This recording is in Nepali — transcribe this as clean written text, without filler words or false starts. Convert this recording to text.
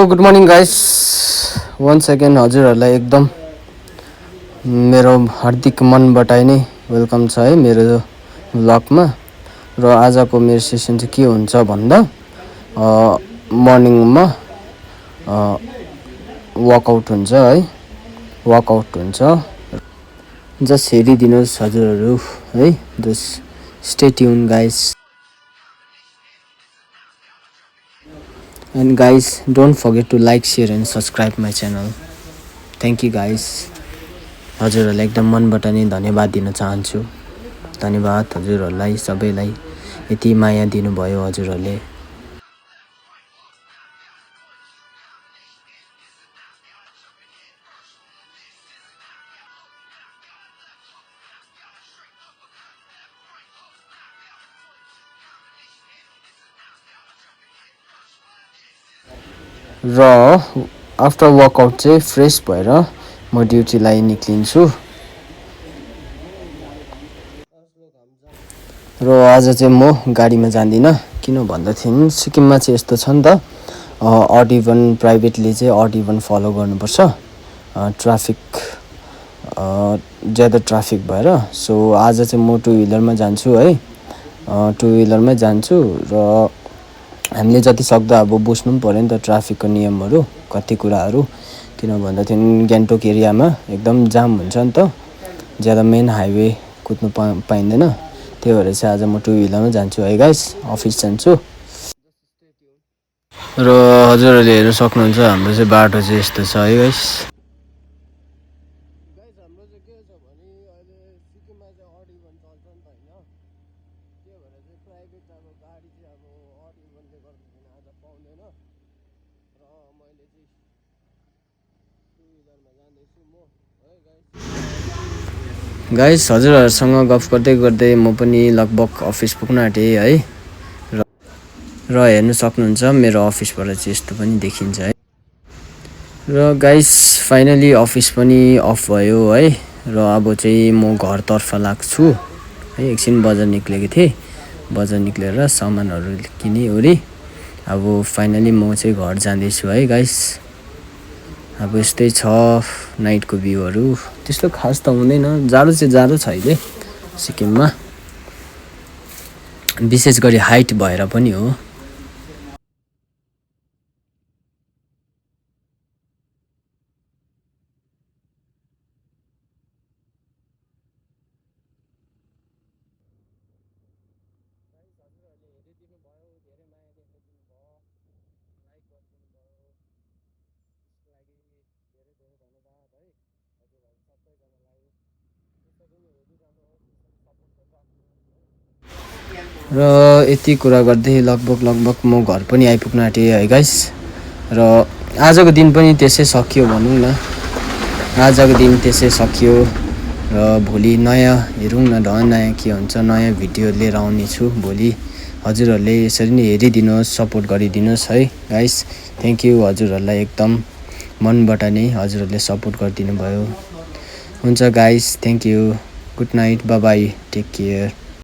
Good morning guys one second हजुरहरूलाई एकदम मेरो हार्दिक मनबाट नै वेलकम छ है मेरो ब्लगमा। र आजको मेरो सेसन चाहिँ के हुन्छ भन्दा मर्निङमा वर्कआउट हुन्छ है, वर्कआउट हुन्छ। जस्ट हेरिदिनुहोस् हजुरहरू है, just stay tune guys. And guys, don't forget to like, share and subscribe my channel. Thank you guys. हजुरहरूलाई एकदम मनबाट नै धन्यवाद दिन चाहन्छु। धन्यवाद हजुरहरूलाई सबैलाई यति माया दिनुभयो हजुरहरूले। र आफ्टर वर्कआउट चाहिँ फ्रेस भएर म ड्युटीलाई निक्लिन्छु। र आज चाहिँ म गाडीमा जान्दिनँ, किन भन्दाखेरि सिक्किममा चाहिँ यस्तो छ नि त, अड-इभन प्राइभेटले चाहिँ अड-इभन फलो गर्नुपर्छ ट्राफिक, ज्यादा ट्राफिक भएर। सो आज चाहिँ म टु व्हिलरमा जान्छु है, टु व्हिलरमै जान्छु। र हामीले जति सक्दो अब बुझ्नु पनि पऱ्यो नि त ट्राफिकको नियमहरू, कति कुराहरू, किन भन्दाखेरि गान्तोक एरियामा एकदम जाम हुन्छ नि त, ज्यादा मेन हाइवे कुद्नु पाइँदैन। त्यही भएर चाहिँ आज म टु व्हिलरमै जान्छु है गाइस, अफिस जान्छु। र हजुरहरूले हेर्न सक्नुहुन्छ हाम्रो चाहिँ बाटो चाहिँ यस्तो छ है गाइस। हाम्रो चाहिँ के छ भने अहिले सिक्किममा चाहिँ अड-इभन चल्छ नि त होइन, त्यही भएर चाहिँ प्राइभेट अब गाडी चाहिँ अब अड-इभनले गर्दाखेरि आज पाउँदैन। र मैले चाहिँ टु व्हिलरमा जाँदैछु म है गाइस। हजुरहरूसँग गफ गर्दै गर्दै म पनि लगभग अफिस पुग्न आँटेँ है। र हेर्नु सक्नुहुन्छ मेरो अफिसबाट चाहिँ यस्तो पनि देखिन्छ है। र गाइस फाइनली अफिस पनि अफ भयो है। र अब चाहिँ म घरतर्फ लाग्छु है। एकछिन बजार निक्लेको थिएँ, बजार निक्लेर सामानहरू किनिओरि अब फाइनली म चाहिँ घर जाँदैछु है गाइस। अब यस्तै छ नाइटको भ्यूहरू, त्यस्तो खास त हुँदैन, जाडो चाहिँ जाडो छ अहिले सिक्किममा, विशेष गरी हाइट भएर पनि हो। र यति कुरा गर्दै लगभग म घर पनि आइपुग्न आँटेँ है गाइस। र आजको दिन पनि त्यसै सकियो भनौँ न, आजको दिन त्यसै सकियो। र भोलि नयाँ हेरौँ न नयाँ के हुन्छ, नयाँ भिडियो लिएर आउने छु भोलि। हजुरहरूले यसरी नै हेरिदिनुहोस्, सपोर्ट गरिदिनुहोस् है गाइस। थ्याङ्क यू हजुरहरूलाई एकदम मनबाट नै हजुरहरूले सपोर्ट गरिदिनु भयो। हुन्छ guys, thank you, good night, bye bye, take care.